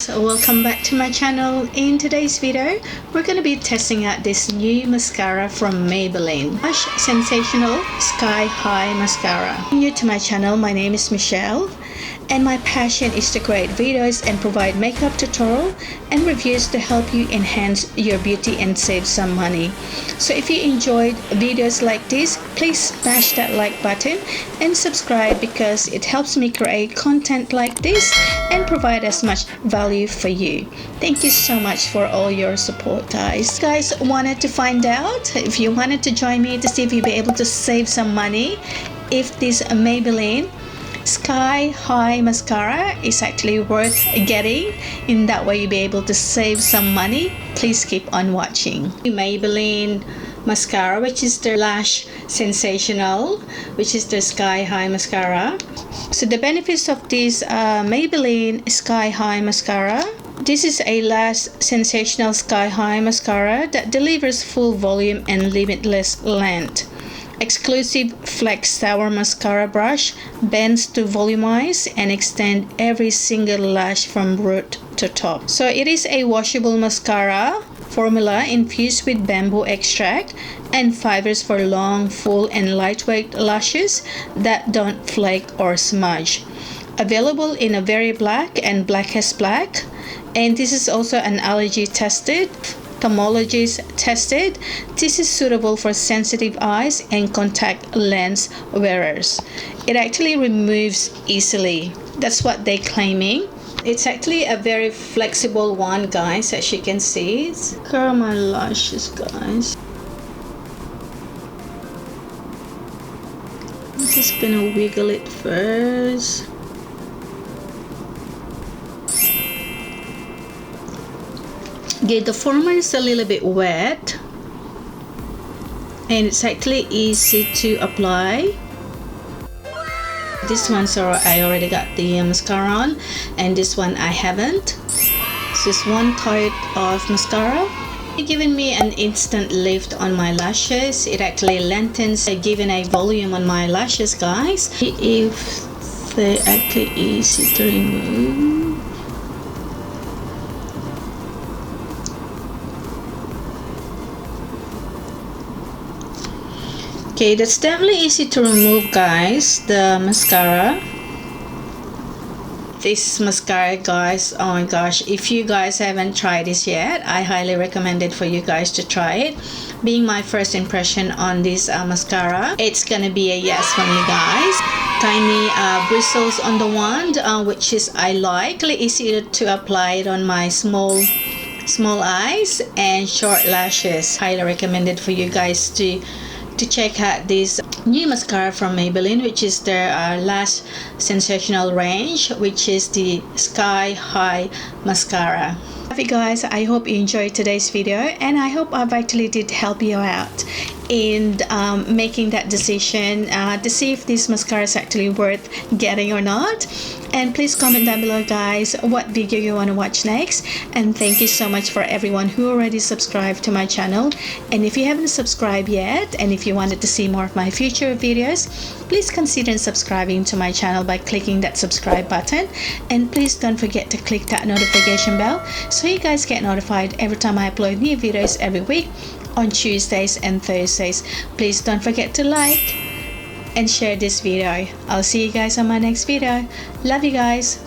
So welcome back to my channel. In today's video, we're going to be testing out this new mascara from Maybelline, Lash Sensational Sky High Mascara. New to my channel, my name is Michelle, and my passion is to create videos and provide makeup tutorial and reviews to help you enhance your beauty and save some money. So if you enjoyed videos like this, please smash that like button and subscribe because it helps me create content like this and provide as much value for you. Thank you so much for all your support, guys. Guys wanted to find out if you wanted to join me to see if you'll be able to save some money, if this Maybelline Sky High Mascara is actually worth getting. In that way you'll be able to save some money. Please keep on watching. Maybelline Mascara, which is the Lash Sensational, which is the Sky High Mascara. So the benefits of this Maybelline Sky High Mascara: this is a Lash Sensational Sky High Mascara that delivers full volume and limitless length. Exclusive Flex Tower Mascara brush bends to volumize and extend every single lash from root to top. So it is a washable mascara formula infused with bamboo extract and fibers for long, full and lightweight lashes that don't flake or smudge. Available in a very black and blackest black, and this is also an allergy tested, ophthalmologist tested. This is suitable for sensitive eyes and contact lens wearers. It actually removes easily. That's what they're claiming. It's actually a very flexible one, guys, as you can see. Curl my lashes, guys. I'm just gonna wiggle it first. Okay, the former is a little bit wet and it's actually easy to apply. This one, so I already got the mascara on, and this one I haven't. It's just one coat of mascara. It's giving me an instant lift on my lashes. It actually lengthens, giving a volume on my lashes, guys. If they're actually easy to remove. Okay, that's definitely easy to remove, guys, the mascara. This mascara, guys, oh my gosh, if you guys haven't tried this yet, I highly recommend it for you guys to try it. Being my first impression on this mascara, it's gonna be a yes from me, guys. Tiny bristles on the wand, which is I like. Really easy to apply it on my small eyes and short lashes. Highly recommended for you guys to check out this new mascara from Maybelline, which is their Lash Sensational range, which is the Sky High Mascara. Okay guys, I hope you enjoyed today's video, and I hope I've actually did help you out in making that decision to see if this mascara is actually worth getting or not. And please comment down below, guys, what video you want to watch next. And thank you so much for everyone who already subscribed to my channel. And if you haven't subscribed yet, and if you wanted to see more of my future videos, please consider subscribing to my channel by clicking that subscribe button. And please don't forget to click that notification bell so you guys get notified every time I upload new videos every week on Tuesdays and Thursdays. Please don't forget to like and share this video. I'll see you guys on my next video. Love you guys.